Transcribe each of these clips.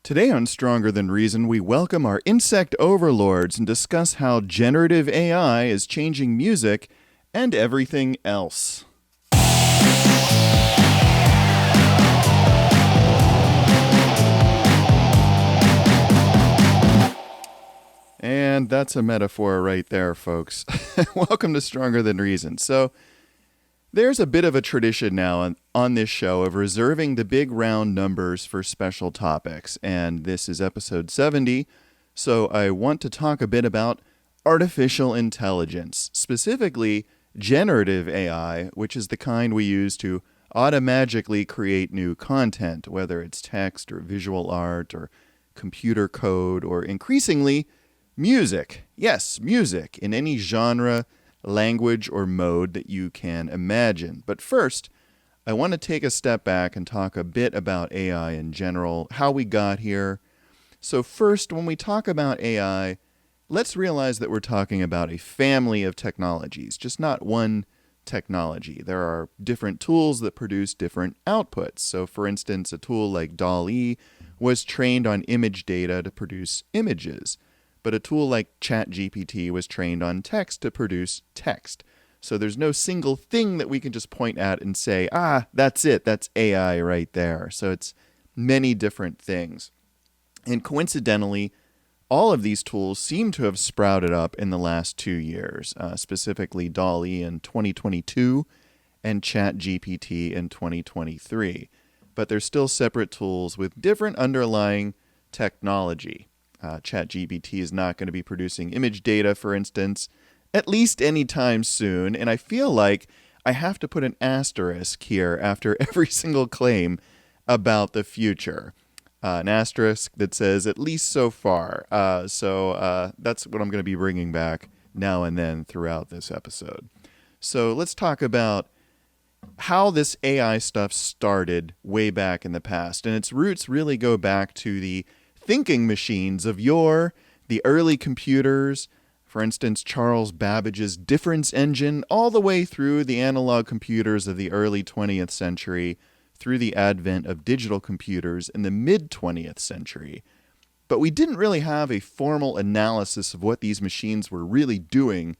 Today on Stronger Than Reason, we welcome our insect overlords and discuss how generative AI is changing music and everything else. And that's a metaphor right there, folks. Welcome to Stronger Than Reason. So, there's a bit of a tradition now on this show of reserving the big round numbers for special topics, and this is episode 70, so I want to talk a bit about artificial intelligence, specifically generative AI, which is the kind we use to automatically create new content, whether it's text or visual art or computer code or increasingly music. Yes, music in any genre, language, or mode that you can imagine. But first, I want to take a step back and talk a bit about AI in general, how we got here. So first, when we talk about AI, let's realize that we're talking about a family of technologies, just not one technology. There are different tools that produce different outputs. So for instance, a tool like dall-e was trained on image data to produce images. But a tool like ChatGPT was trained on text to produce text. So there's no single thing that we can just point at and say, that's it, that's AI right there. So it's many different things. And coincidentally, all of these tools seem to have sprouted up in the last 2 years, specifically dall-e in 2022 and ChatGPT in 2023. But they're still separate tools with different underlying technology. ChatGPT is not going to be producing image data, for instance, at least anytime soon. And I feel like I have to put an asterisk here after every single claim about the future. An asterisk that says at least so far. So that's what I'm going to be bringing back now and then throughout this episode. So let's talk about how this AI stuff started way back in the past. And its roots really go back to the thinking machines of yore, the early computers, for instance, Charles Babbage's difference engine, all the way through the analog computers of the early 20th century, through the advent of digital computers in the mid-20th century. But we didn't really have a formal analysis of what these machines were really doing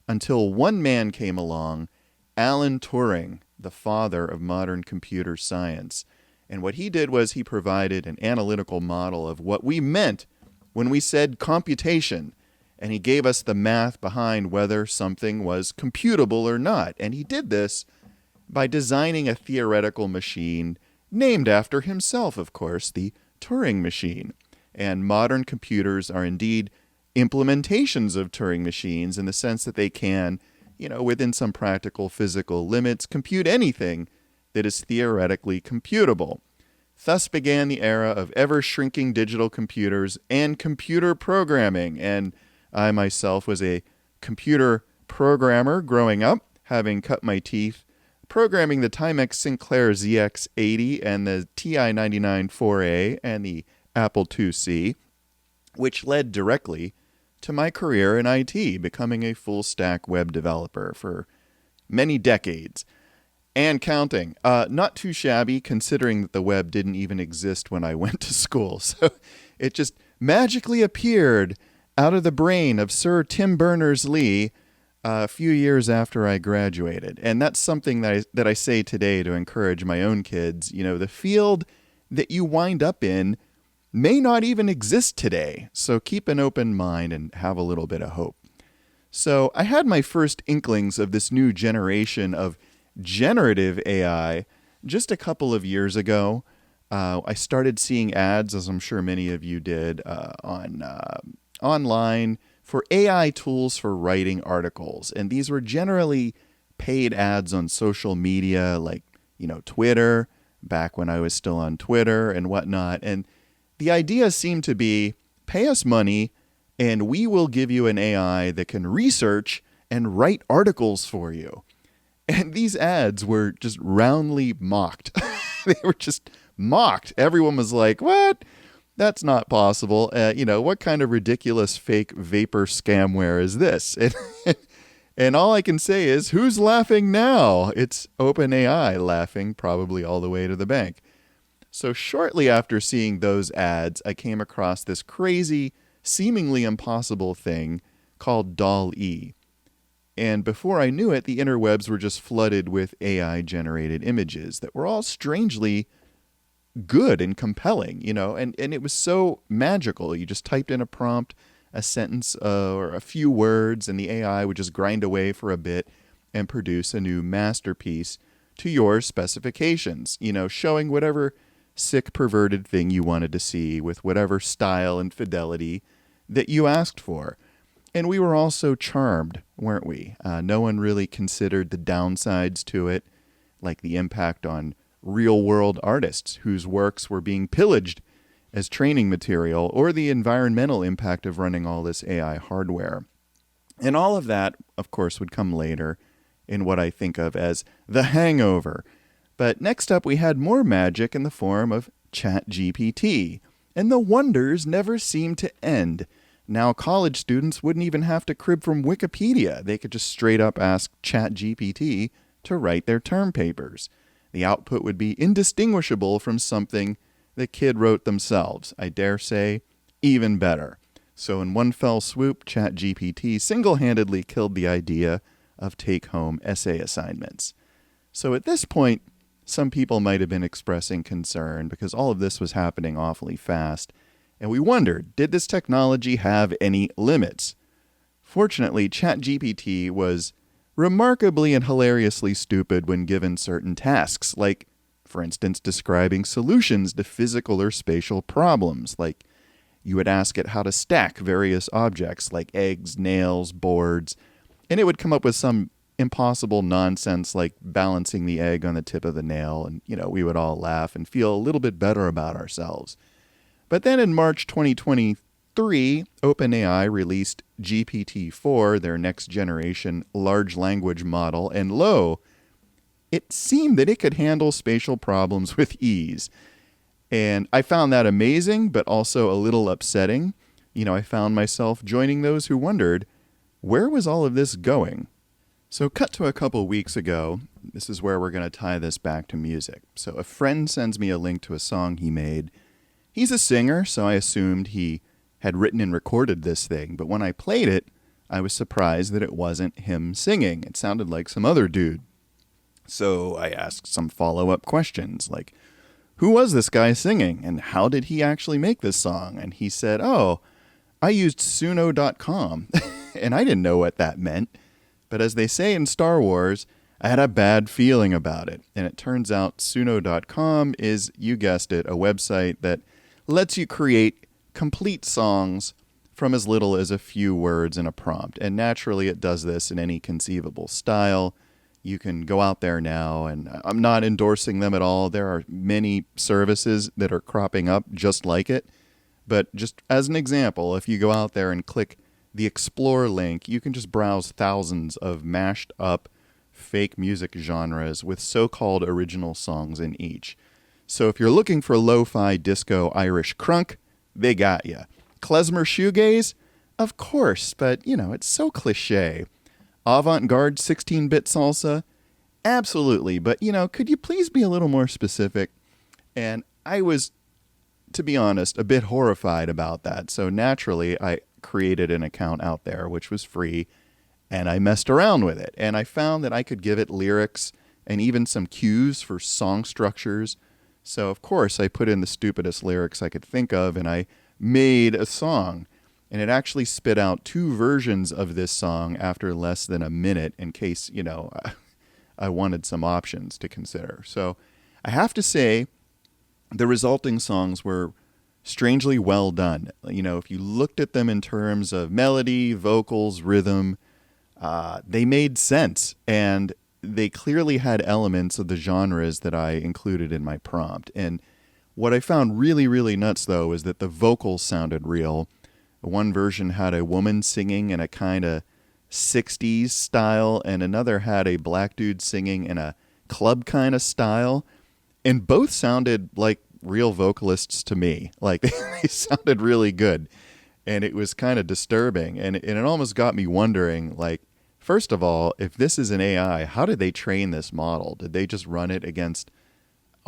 until one man came along, Alan Turing, the father of modern computer science. And what he did was he provided an analytical model of what we meant when we said computation. And he gave us the math behind whether something was computable or not. And he did this by designing a theoretical machine named after himself, of course, the Turing machine. And modern computers are indeed implementations of Turing machines in the sense that they can, within some practical physical limits, compute anything that is theoretically computable. Thus began the era of ever-shrinking digital computers and computer programming. And I myself was a computer programmer growing up, having cut my teeth programming the Timex Sinclair ZX80 and the TI-99 4A and the Apple IIc, which led directly to my career in IT, becoming a full-stack web developer for many decades. And counting. Not too shabby, considering that the web didn't even exist when I went to school. So it just magically appeared out of the brain of Sir Tim Berners-Lee a few years after I graduated. And that's something that I say today to encourage my own kids. The field that you wind up in may not even exist today. So keep an open mind and have a little bit of hope. So I had my first inklings of this new generation of generative AI just a couple of years ago. I started seeing ads, as I'm sure many of you did, online for AI tools for writing articles. And these were generally paid ads on social media like, Twitter, back when I was still on Twitter and whatnot. And the idea seemed to be, pay us money and we will give you an AI that can research and write articles for you. And these ads were just roundly mocked. They were just mocked. Everyone was like, what? That's not possible. What kind of ridiculous fake vapor scamware is this? And all I can say is, who's laughing now? It's OpenAI laughing probably all the way to the bank. So shortly after seeing those ads, I came across this crazy, seemingly impossible thing called dall-e. And before I knew it, the interwebs were just flooded with AI-generated images that were all strangely good and compelling, and it was so magical. You just typed in a prompt, a sentence or a few words, and the AI would just grind away for a bit and produce a new masterpiece to your specifications, showing whatever sick, perverted thing you wanted to see with whatever style and fidelity that you asked for. And we were all so charmed, weren't we? No one really considered the downsides to it, like the impact on real-world artists whose works were being pillaged as training material, or the environmental impact of running all this AI hardware. And all of that, of course, would come later in what I think of as the hangover. But next up, we had more magic in the form of ChatGPT. And the wonders never seemed to end. Now college students wouldn't even have to crib from Wikipedia. They could just straight up ask ChatGPT to write their term papers. The output would be indistinguishable from something the kid wrote themselves. I dare say, even better. So in one fell swoop, ChatGPT single-handedly killed the idea of take-home essay assignments. So at this point, some people might have been expressing concern because all of this was happening awfully fast. And we wondered, did this technology have any limits? Fortunately, ChatGPT was remarkably and hilariously stupid when given certain tasks, like, for instance, describing solutions to physical or spatial problems. Like, you would ask it how to stack various objects like eggs, nails, boards, and it would come up with some impossible nonsense like balancing the egg on the tip of the nail, and, we would all laugh and feel a little bit better about ourselves. But then in March 2023, OpenAI released GPT-4, their next generation large language model, and lo, it seemed that it could handle spatial problems with ease. And I found that amazing, but also a little upsetting. I found myself joining those who wondered, where was all of this going? So cut to a couple weeks ago, this is where we're going to tie this back to music. So a friend sends me a link to a song he made. He's a singer, so I assumed he had written and recorded this thing. But when I played it, I was surprised that it wasn't him singing. It sounded like some other dude. So I asked some follow-up questions, like, who was this guy singing, and how did he actually make this song? And he said, oh, I used suno.com, and I didn't know what that meant. But as they say in Star Wars, I had a bad feeling about it. And it turns out suno.com is, you guessed it, a website that lets you create complete songs from as little as a few words in a prompt. And naturally, it does this in any conceivable style. You can go out there now, and I'm not endorsing them at all. There are many services that are cropping up just like it. But just as an example, if you go out there and click the Explore link, you can just browse thousands of mashed up fake music genres with so-called original songs in each. So if you're looking for lo-fi disco Irish crunk, they got ya. Klezmer shoegaze? Of course, but, it's so cliche. Avant-garde 16-bit salsa? Absolutely, but, could you please be a little more specific? And I was, to be honest, a bit horrified about that. So naturally, I created an account out there, which was free, and I messed around with it. And I found that I could give it lyrics and even some cues for song structures. So, of course, I put in the stupidest lyrics I could think of, and I made a song. And it actually spit out 2 versions of this song after less than a minute in case, I wanted some options to consider. So I have to say the resulting songs were strangely well done. If you looked at them in terms of melody, vocals, rhythm, they made sense. And they clearly had elements of the genres that I included in my prompt. And what I found really, really nuts, though, is that the vocals sounded real. One version had a woman singing in a kind of 60s style, and another had a black dude singing in a club kind of style. And both sounded like real vocalists to me. Like, they sounded really good. And it was kind of disturbing. And it almost got me wondering, like, first of all, if this is an AI, how did they train this model? Did they just run it against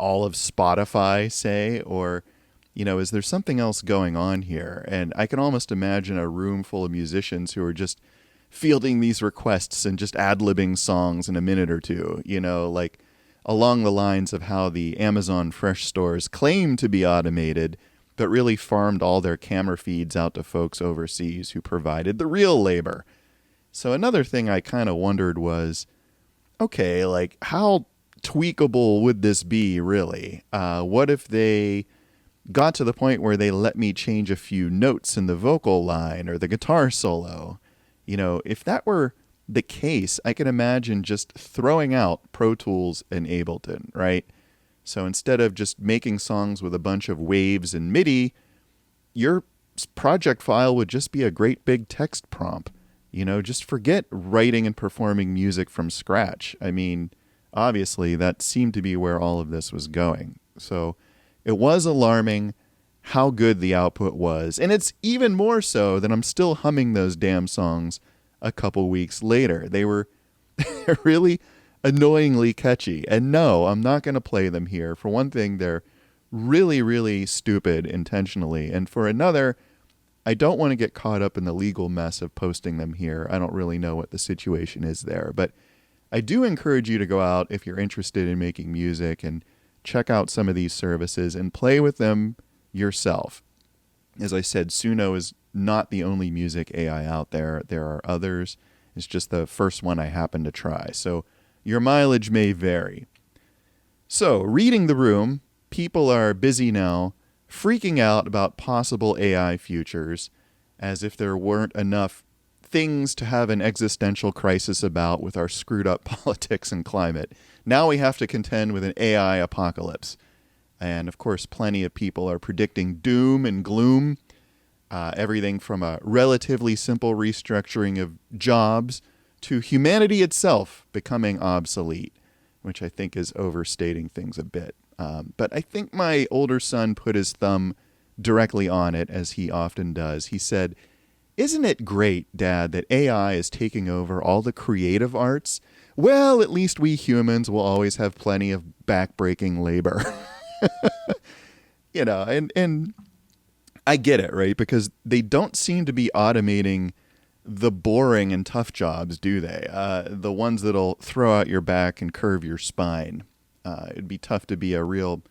all of Spotify, say, or, is there something else going on here? And I can almost imagine a room full of musicians who are just fielding these requests and just ad-libbing songs in a minute or two, like along the lines of how the Amazon Fresh stores claim to be automated, but really farmed all their camera feeds out to folks overseas who provided the real labor. So another thing I kind of wondered was, okay, like how tweakable would this be really? What if they got to the point where they let me change a few notes in the vocal line or the guitar solo? If that were the case, I can imagine just throwing out Pro Tools and Ableton, right? So instead of just making songs with a bunch of waves and MIDI, your project file would just be a great big text prompt. Just forget writing and performing music from scratch. I mean, obviously, that seemed to be where all of this was going. So it was alarming how good the output was. And it's even more so that I'm still humming those damn songs a couple weeks later. They were really annoyingly catchy. And no, I'm not going to play them here. For one thing, they're really, really stupid intentionally. And for another, I don't want to get caught up in the legal mess of posting them here. I don't really know what the situation is there. But I do encourage you to go out if you're interested in making music and check out some of these services and play with them yourself. As I said, Suno is not the only music AI out there. There are others. It's just the first one I happened to try. So your mileage may vary. So, reading the room, people are busy now freaking out about possible AI futures as if there weren't enough things to have an existential crisis about with our screwed up politics and climate. Now we have to contend with an AI apocalypse. And of course, plenty of people are predicting doom and gloom. Everything from a relatively simple restructuring of jobs to humanity itself becoming obsolete, which I think is overstating things a bit. But I think my older son put his thumb directly on it, as he often does. He said, "Isn't it great, Dad, that AI is taking over all the creative arts? Well, at least we humans will always have plenty of backbreaking labor." And I get it, right? Because they don't seem to be automating the boring and tough jobs, do they? The ones that'll throw out your back and curve your spine. It'd be tough to be a real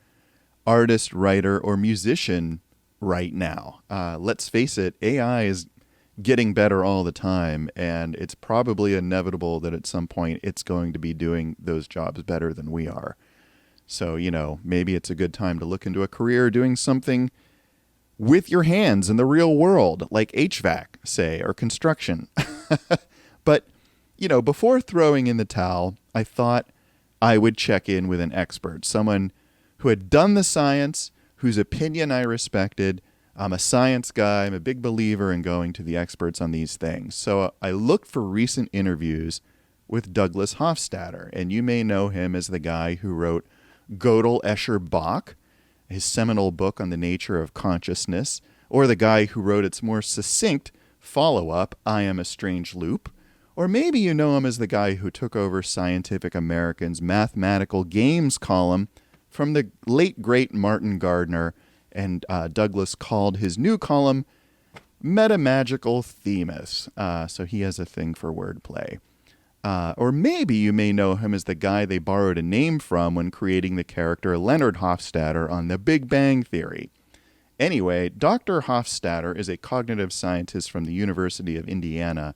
artist, writer, or musician right now. Let's face it, AI is getting better all the time, and it's probably inevitable that at some point it's going to be doing those jobs better than we are. So, maybe it's a good time to look into a career doing something with your hands in the real world, like HVAC, say, or construction. But, before throwing in the towel, I thought I would check in with an expert, someone who had done the science, whose opinion I respected. I'm a science guy. I'm a big believer in going to the experts on these things. So I looked for recent interviews with Douglas Hofstadter, and you may know him as the guy who wrote Gödel, Escher, Bach, his seminal book on the nature of consciousness, or the guy who wrote its more succinct follow-up, I Am a Strange Loop. Or maybe you know him as the guy who took over Scientific American's mathematical games column from the late, great Martin Gardner, and Douglas called his new column Metamagical Themis. So he has a thing for wordplay. Or maybe you may know him as the guy they borrowed a name from when creating the character Leonard Hofstadter on The Big Bang Theory. Anyway, Dr. Hofstadter is a cognitive scientist from the University of Indiana,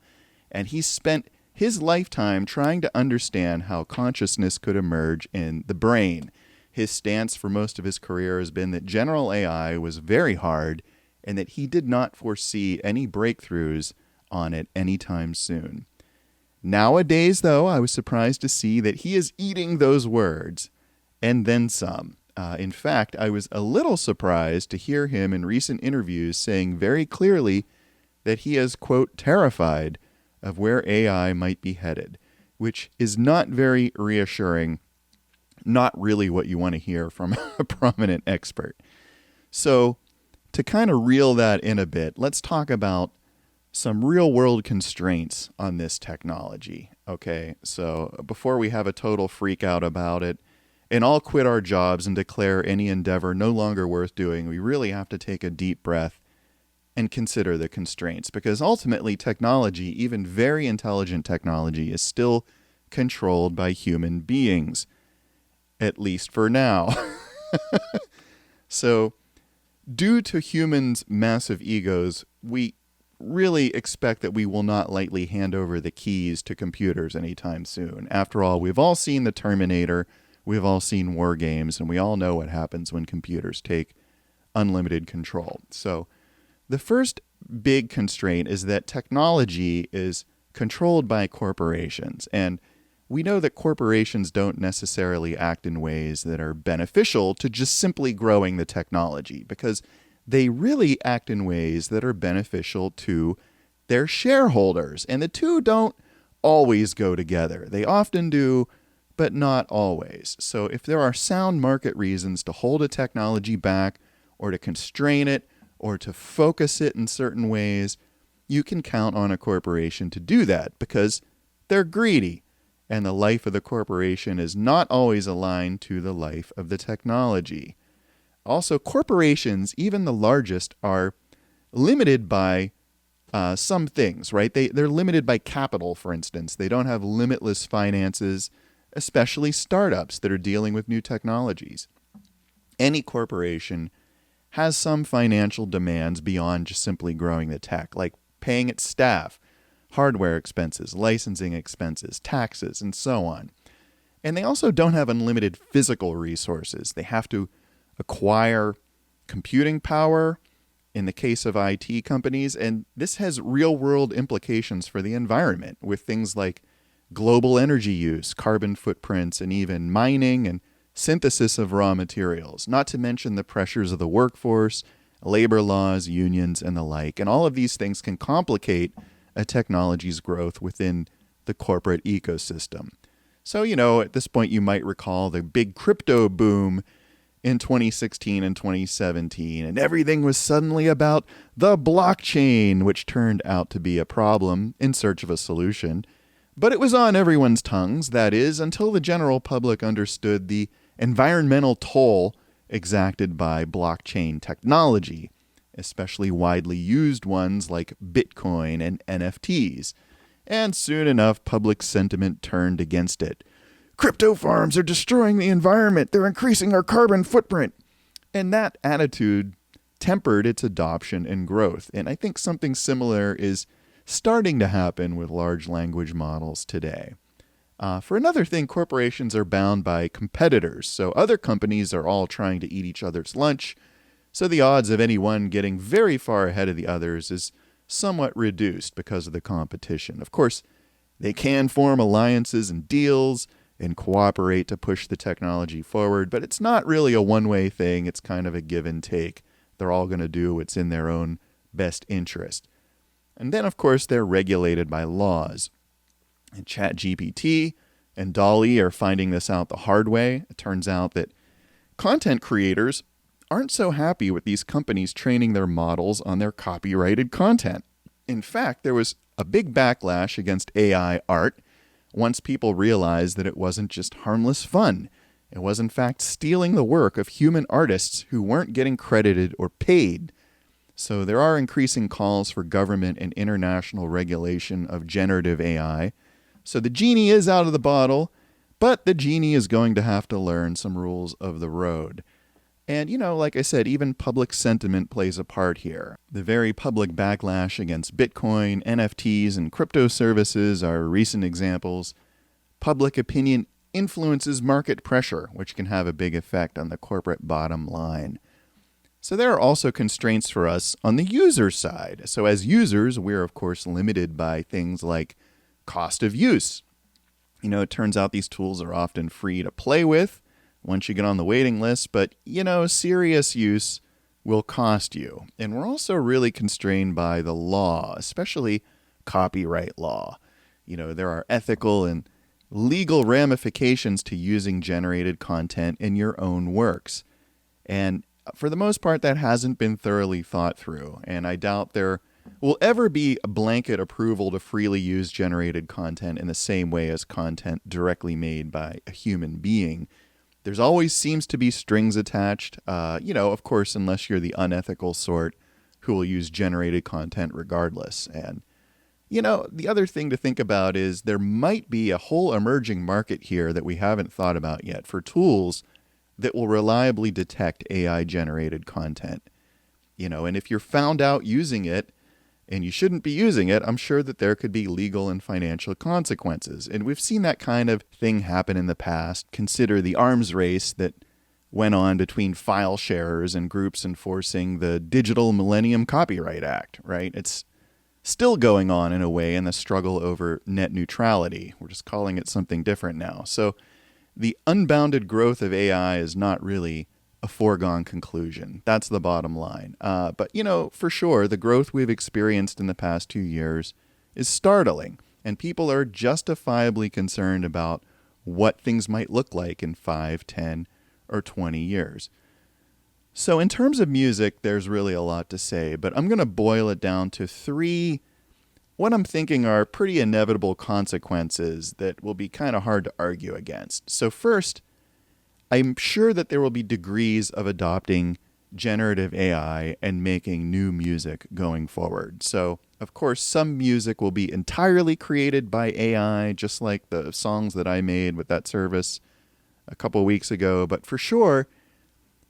and he spent his lifetime trying to understand how consciousness could emerge in the brain. His stance for most of his career has been that general AI was very hard and that he did not foresee any breakthroughs on it anytime soon. Nowadays, though, I was surprised to see that he is eating those words, and then some. In fact, I was a little surprised to hear him in recent interviews saying very clearly that he is, quote, terrified of where AI might be headed, which is not very reassuring, not really what you want to hear from a prominent expert. So to kind of reel that in a bit, let's talk about some real-world constraints on this technology, okay? So before we have a total freak out about it and all quit our jobs and declare any endeavor no longer worth doing, we really have to take a deep breath and consider the constraints, because ultimately technology, even very intelligent technology, is still controlled by human beings, at least for now. So, due to humans' massive egos, we really expect that we will not lightly hand over the keys to computers anytime soon. After all, we've all seen The Terminator, we've all seen war games, and we all know what happens when computers take unlimited control. So, the first big constraint is that technology is controlled by corporations, and we know that corporations don't necessarily act in ways that are beneficial to just simply growing the technology, because they really act in ways that are beneficial to their shareholders. And the two don't always go together. They often do, but not always. So if there are sound market reasons to hold a technology back or to constrain it or to focus it in certain ways, you can count on a corporation to do that because they're greedy. And the life of the corporation is not always aligned to the life of the technology. Also, corporations, even the largest, are limited by some things, right? They're limited by capital, for instance. They don't have limitless finances, especially startups that are dealing with new technologies. Any corporation has some financial demands beyond just simply growing the tech, like paying its staff, hardware expenses, licensing expenses, taxes, and so on. And they also don't have unlimited physical resources. They have to acquire computing power in the case of IT companies, and this has real-world implications for the environment with things like global energy use, carbon footprints, and even mining and synthesis of raw materials, not to mention the pressures of the workforce, labor laws, unions, and the like. And all of these things can complicate a technology's growth within the corporate ecosystem. So, at this point, you might recall the big crypto boom in 2016 and 2017, and everything was suddenly about the blockchain, which turned out to be a problem in search of a solution. But it was on everyone's tongues, that is, until the general public understood the environmental toll exacted by blockchain technology, especially widely used ones like Bitcoin and NFTs. And soon enough, public sentiment turned against it. Crypto farms are destroying the environment. They're increasing our carbon footprint. And that attitude tempered its adoption and growth. And I think something similar is starting to happen with large language models today. For another thing, corporations are bound by competitors. So other companies are all trying to eat each other's lunch. So the odds of any one getting very far ahead of the others is somewhat reduced because of the competition. Of course, they can form alliances and deals and cooperate to push the technology forward, but it's not really a one-way thing. It's kind of a give and take. They're all going to do what's in their own best interest. And then, of course, they're regulated by laws. And ChatGPT and dall-e are finding this out the hard way. It turns out that content creators aren't so happy with these companies training their models on their copyrighted content. In fact, there was a big backlash against AI art once people realized that it wasn't just harmless fun. It was, in fact, stealing the work of human artists who weren't getting credited or paid. So there are increasing calls for government and international regulation of generative AI. So the genie is out of the bottle, but the genie is going to have to learn some rules of the road. And, like I said, even public sentiment plays a part here. The very public backlash against Bitcoin, NFTs, and crypto services are recent examples. Public opinion influences market pressure, which can have a big effect on the corporate bottom line. So there are also constraints for us on the user side. So as users, we're of course limited by things like cost of use. It turns out these tools are often free to play with once you get on the waiting list, but, serious use will cost you. And we're also really constrained by the law, especially copyright law. There are ethical and legal ramifications to using generated content in your own works. And for the most part, that hasn't been thoroughly thought through, and I doubt there will ever be a blanket approval to freely use generated content in the same way as content directly made by a human being. There's always seems to be strings attached, of course, unless you're the unethical sort who will use generated content regardless. And, the other thing to think about is there might be a whole emerging market here that we haven't thought about yet for tools that will reliably detect AI generated content. And if you're found out using it and you shouldn't be using it, I'm sure that there could be legal and financial consequences. And we've seen that kind of thing happen in the past. Consider the arms race that went on between file sharers and groups enforcing the Digital Millennium Copyright Act, right? It's still going on in a way in the struggle over net neutrality. We're just calling it something different now. So the unbounded growth of AI is not really a foregone conclusion. That's the bottom line. But, for sure, the growth we've experienced in the past 2 years is startling, and people are justifiably concerned about what things might look like in 5, 10, or 20 years. So in terms of music, there's really a lot to say, but I'm going to boil it down to 3, what I'm thinking are pretty inevitable consequences that will be kind of hard to argue against. So first, I'm sure that there will be degrees of adopting generative AI and making new music going forward. So, of course, some music will be entirely created by AI, just like the songs that I made with that service a couple weeks ago. But for sure,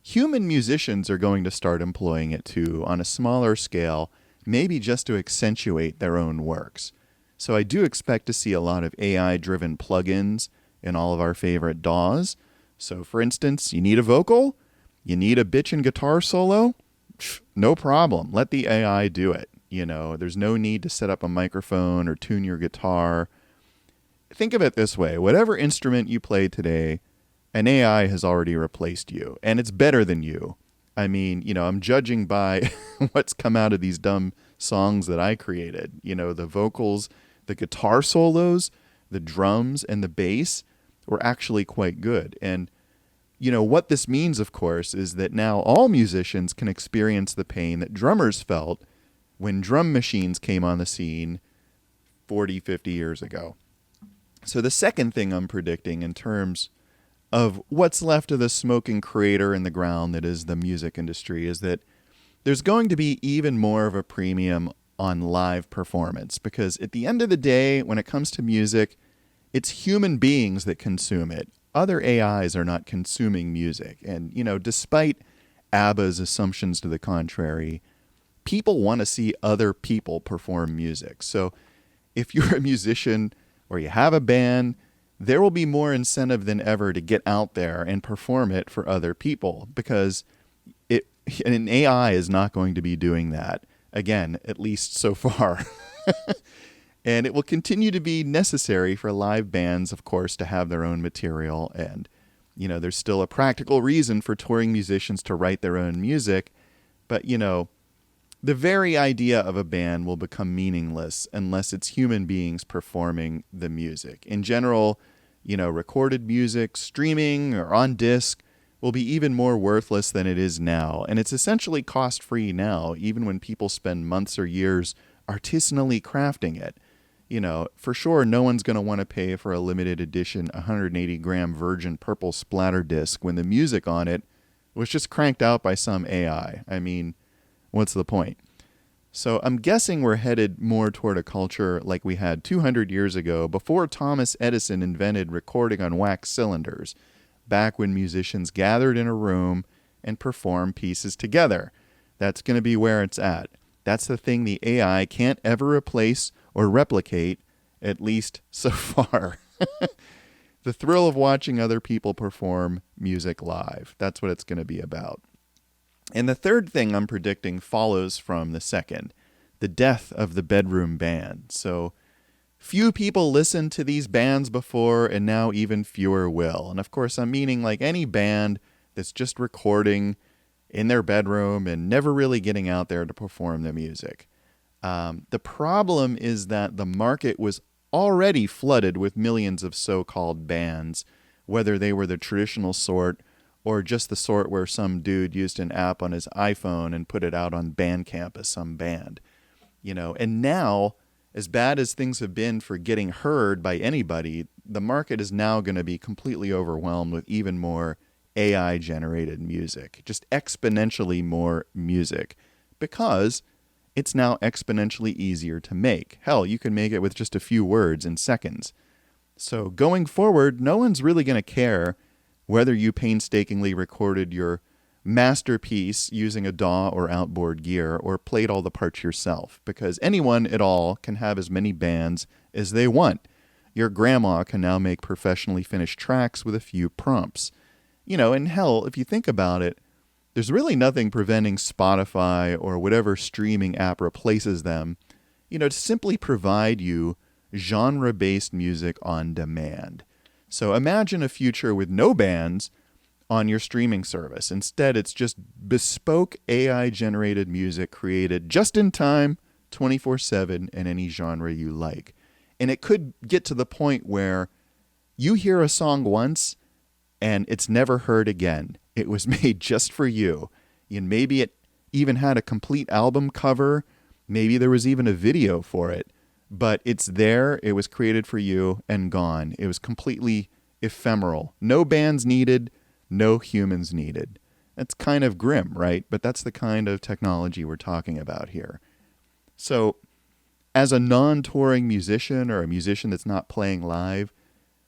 human musicians are going to start employing it too on a smaller scale, maybe just to accentuate their own works. So I do expect to see a lot of AI-driven plugins in all of our favorite DAWs. So for instance, you need a vocal? You need a bitchin' guitar solo? No problem. Let the AI do it. There's no need to set up a microphone or tune your guitar. Think of it this way. Whatever instrument you play today, an AI has already replaced you, and it's better than you. I mean, I'm judging by what's come out of these dumb songs that I created. The vocals, the guitar solos, the drums, and the bass were actually quite good. And, what this means, of course, is that now all musicians can experience the pain that drummers felt when drum machines came on the scene 40, 50 years ago. So the second thing I'm predicting in terms of what's left of the smoking crater in the ground that is the music industry is that there's going to be even more of a premium on live performance, because at the end of the day, when it comes to music, it's human beings that consume it. Other AIs are not consuming music. And, despite ABBA's assumptions to the contrary, people want to see other people perform music. So if you're a musician or you have a band, there will be more incentive than ever to get out there and perform it for other people, because an AI is not going to be doing that. Again, at least so far. And it will continue to be necessary for live bands, of course, to have their own material. And, there's still a practical reason for touring musicians to write their own music. But, the very idea of a band will become meaningless unless it's human beings performing the music. In general, recorded music, streaming, or on disc will be even more worthless than it is now. And it's essentially cost-free now, even when people spend months or years artisanally crafting it. For sure, no one's going to want to pay for a limited edition 180-gram virgin purple splatter disc when the music on it was just cranked out by some AI. I mean, what's the point? So I'm guessing we're headed more toward a culture like we had 200 years ago, before Thomas Edison invented recording on wax cylinders, back when musicians gathered in a room and performed pieces together. That's going to be where it's at. That's the thing the AI can't ever replace or replicate, at least so far. The thrill of watching other people perform music live. That's what it's going to be about. And the third thing I'm predicting follows from the second, the death of the bedroom band. So few people listened to these bands before, and now even fewer will. And of course, I'm meaning like any band that's just recording in their bedroom and never really getting out there to perform the music. The problem is that the market was already flooded with millions of so-called bands, whether they were the traditional sort or just the sort where some dude used an app on his iPhone and put it out on Bandcamp as some band. And now, as bad as things have been for getting heard by anybody, the market is now going to be completely overwhelmed with even more AI generated music, just exponentially more music, because it's now exponentially easier to make. Hell, you can make it with just a few words in seconds. So going forward, no one's really going to care whether you painstakingly recorded your masterpiece using a DAW or outboard gear or played all the parts yourself, because anyone at all can have as many bands as they want. Your grandma can now make professionally finished tracks with a few prompts. And hell, if you think about it, there's really nothing preventing Spotify or whatever streaming app replaces them, to simply provide you genre-based music on demand. So imagine a future with no bands on your streaming service. Instead, it's just bespoke AI-generated music created just in time, 24/7, in any genre you like. And it could get to the point where you hear a song once and it's never heard again. It was made just for you. And maybe it even had a complete album cover. Maybe there was even a video for it. But it's there. It was created for you and gone. It was completely ephemeral. No bands needed. No humans needed. That's kind of grim, right? But that's the kind of technology we're talking about here. So as a non-touring musician or a musician that's not playing live,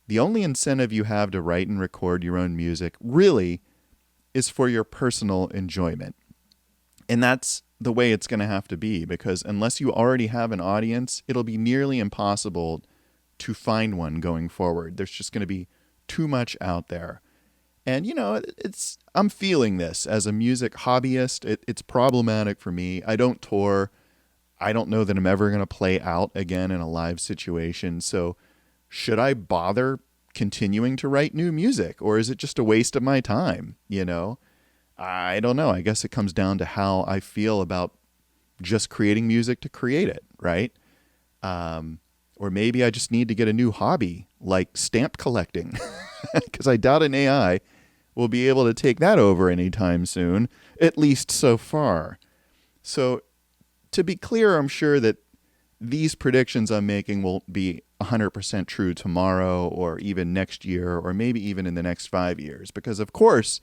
the only incentive you have to write and record your own music really is for your personal enjoyment. And that's the way it's going to have to be, because unless you already have an audience, it'll be nearly impossible to find one going forward. There's just going to be too much out there. And, I'm feeling this as a music hobbyist. It's problematic for me. I don't tour. I don't know that I'm ever going to play out again in a live situation. So should I bother continuing to write new music, or is it just a waste of my time? I don't know. I guess it comes down to how I feel about just creating music to create it, right? Or maybe I just need to get a new hobby like stamp collecting, because I doubt an AI will be able to take that over anytime soon, at least so far. So to be clear, I'm sure that these predictions I'm making won't be 100% true tomorrow or even next year or maybe even in the next 5 years, because of course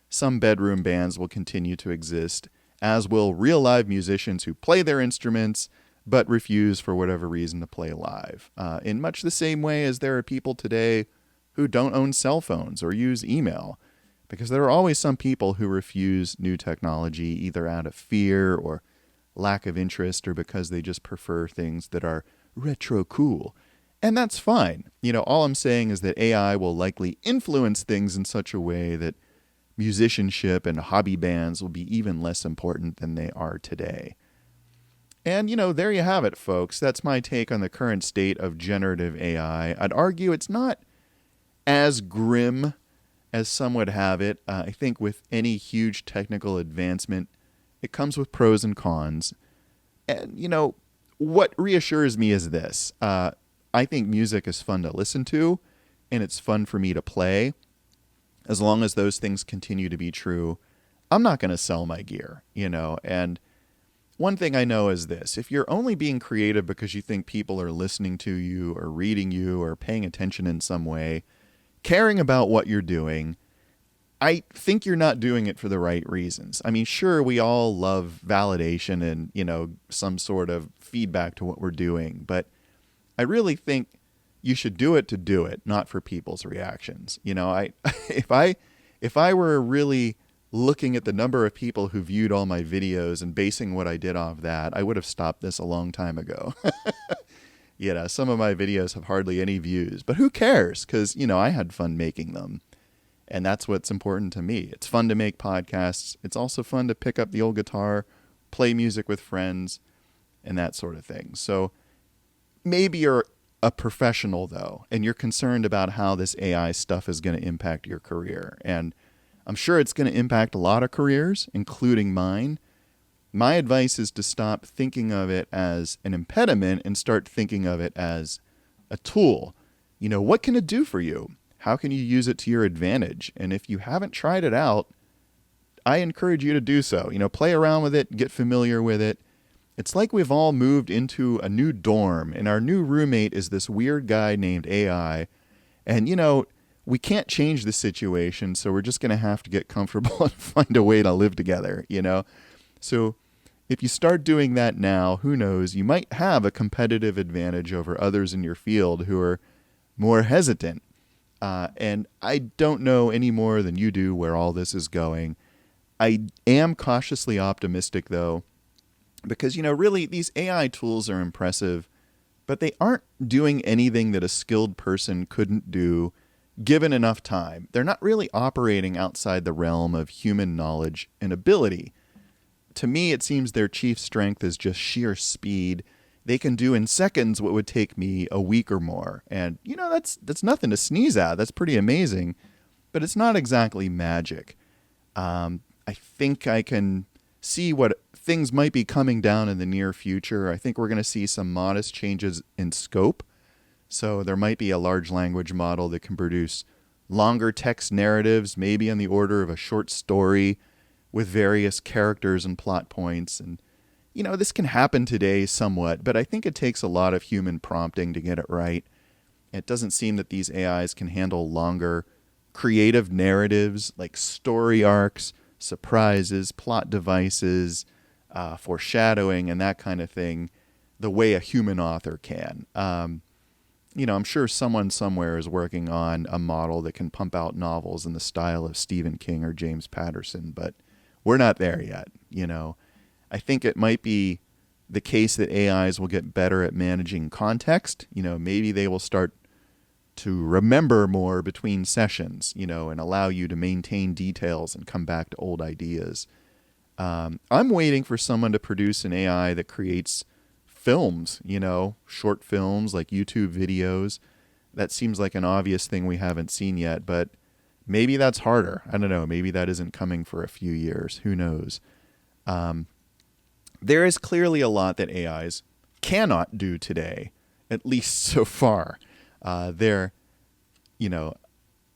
some bedroom bands will continue to exist, as will real live musicians who play their instruments but refuse for whatever reason to play live. In much the same way as there are people today who don't own cell phones or use email, because there are always some people who refuse new technology either out of fear or lack of interest or because they just prefer things that are retro cool. And that's fine. All I'm saying is that AI will likely influence things in such a way that musicianship and hobby bands will be even less important than they are today. And, there you have it, folks. That's my take on the current state of generative AI. I'd argue it's not as grim as some would have it. I think with any huge technical advancement, it comes with pros and cons. And, what reassures me is this. I think music is fun to listen to, and it's fun for me to play. As long as those things continue to be true, I'm not going to sell my gear, And one thing I know is this. If you're only being creative because you think people are listening to you or reading you or paying attention in some way, caring about what you're doing, I think you're not doing it for the right reasons. I mean, sure, we all love validation and, some sort of feedback to what we're doing, but I really think you should do it to do it, not for people's reactions. If I were really looking at the number of people who viewed all my videos and basing what I did off that, I would have stopped this a long time ago. Some of my videos have hardly any views, but who cares? Because, I had fun making them. And that's what's important to me. It's fun to make podcasts. It's also fun to pick up the old guitar, play music with friends, and that sort of thing. So maybe you're a professional, though, and you're concerned about how this AI stuff is going to impact your career. And I'm sure it's going to impact a lot of careers, including mine. My advice is to stop thinking of it as an impediment and start thinking of it as a tool. What can it do for you? How can you use it to your advantage? And if you haven't tried it out, I encourage you to do so. Play around with it, get familiar with it. It's like we've all moved into a new dorm, and our new roommate is this weird guy named AI. And, we can't change the situation, so we're just going to have to get comfortable and find a way to live together, you know? So if you start doing that now, who knows, you might have a competitive advantage over others in your field who are more hesitant. And I don't know any more than you do where all this is going. I am cautiously optimistic, though, because, really, these AI tools are impressive, but they aren't doing anything that a skilled person couldn't do given enough time. They're not really operating outside the realm of human knowledge and ability. To me, it seems their chief strength is just sheer speed. They can do in seconds what would take me a week or more. And, that's nothing to sneeze at. That's pretty amazing. But it's not exactly magic. I think I can see what things might be coming down in the near future. I think we're going to see some modest changes in scope. So there might be a large language model that can produce longer text narratives, maybe on the order of a short story with various characters and plot points. And, this can happen today somewhat, but I think it takes a lot of human prompting to get it right. It doesn't seem that these AIs can handle longer creative narratives like story arcs, surprises, plot devices, foreshadowing, and that kind of thing the way a human author can. I'm sure someone somewhere is working on a model that can pump out novels in the style of Stephen King or James Patterson, but we're not there yet. I think it might be the case that AIs will get better at managing context. Maybe they will start to remember more between sessions, and allow you to maintain details and come back to old ideas. I'm waiting for someone to produce an AI that creates films, short films like YouTube videos. That seems like an obvious thing we haven't seen yet, but maybe that's harder. I don't know. Maybe that isn't coming for a few years. Who knows? There is clearly a lot that AIs cannot do today, at least so far. They're,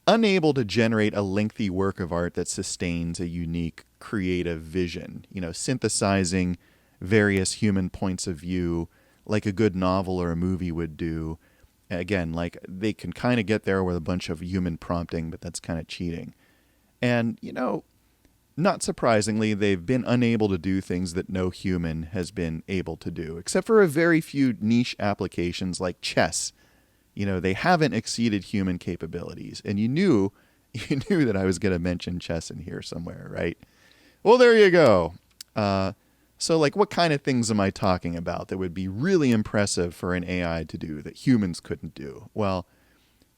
unable to generate a lengthy work of art that sustains a unique creative vision, synthesizing various human points of view like a good novel or a movie would do. Again, like they can kind of get there with a bunch of human prompting, but that's kind of cheating. And, not surprisingly, they've been unable to do things that no human has been able to do, except for a very few niche applications like chess. They haven't exceeded human capabilities. And you knew that I was going to mention chess in here somewhere, right? Well, there you go. So, what kind of things am I talking about that would be really impressive for an AI to do that humans couldn't do? Well,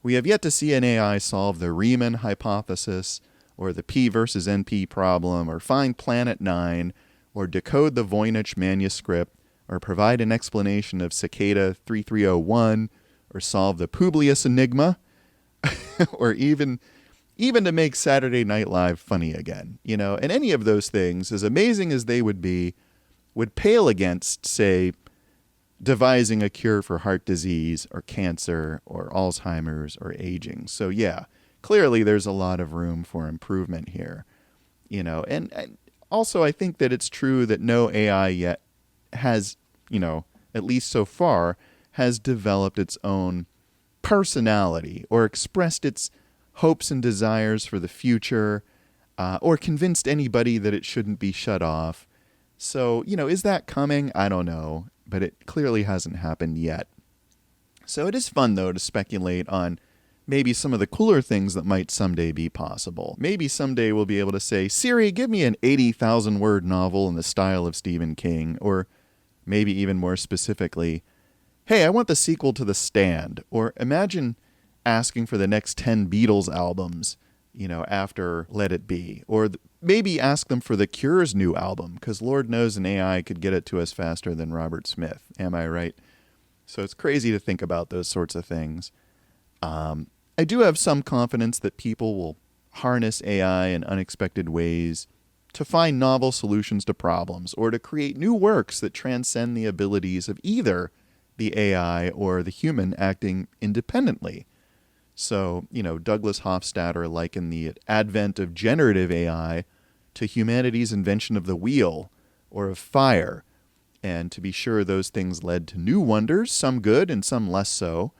we have yet to see an AI solve the Riemann hypothesis, or the P versus NP problem, or find Planet 9, or decode the Voynich manuscript, or provide an explanation of Cicada 3301, or solve the Publius enigma, or even to make Saturday Night Live funny again. And any of those things, as amazing as they would be, would pale against, say, devising a cure for heart disease or cancer or Alzheimer's or aging. So yeah, clearly there's a lot of room for improvement here. And also I think that it's true that no AI yet has, at least so far, has developed its own personality or expressed its hopes and desires for the future, or convinced anybody that it shouldn't be shut off. So, is that coming? I don't know, but it clearly hasn't happened yet. So it is fun, though, to speculate on maybe some of the cooler things that might someday be possible. Maybe someday we'll be able to say, Siri, give me an 80,000-word novel in the style of Stephen King, or maybe even more specifically, hey, I want the sequel to The Stand, or imagine asking for the next 10 Beatles albums, after Let It Be, or maybe ask them for The Cure's new album, because Lord knows an AI could get it to us faster than Robert Smith. Am I right? So it's crazy to think about those sorts of things. I do have some confidence that people will harness AI in unexpected ways to find novel solutions to problems, or to create new works that transcend the abilities of either the AI or the human acting independently. So, Douglas Hofstadter likened the advent of generative AI to humanity's invention of the wheel or of fire. And to be sure, those things led to new wonders, some good and some less so.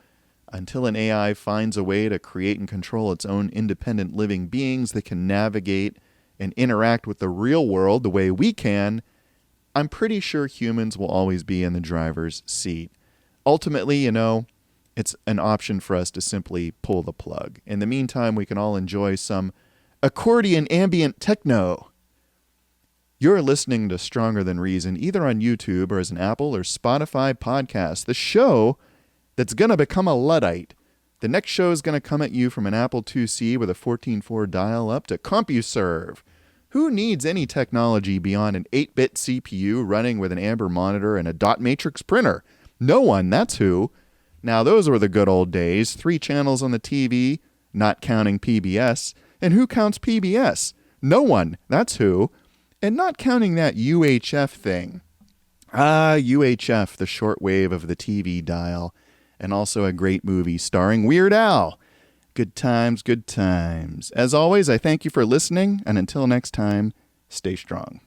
Until an AI finds a way to create and control its own independent living beings that can navigate and interact with the real world the way we can, I'm pretty sure humans will always be in the driver's seat. Ultimately, it's an option for us to simply pull the plug. In the meantime, we can all enjoy some accordion ambient techno. You're listening to Stronger Than Reason, either on YouTube or as an Apple or Spotify podcast. The show that's going to become a Luddite. The next show is going to come at you from an Apple IIc with a 14.4 dial-up to CompuServe. Who needs any technology beyond an 8-bit CPU running with an Amber monitor and a dot matrix printer? No one, that's who. Now, those were the good old days. 3 channels on the TV, not counting PBS. And who counts PBS? No one, that's who. And not counting that UHF thing. UHF, the shortwave of the TV dial. And also a great movie starring Weird Al. Good times, good times. As always, I thank you for listening, and until next time, stay strong.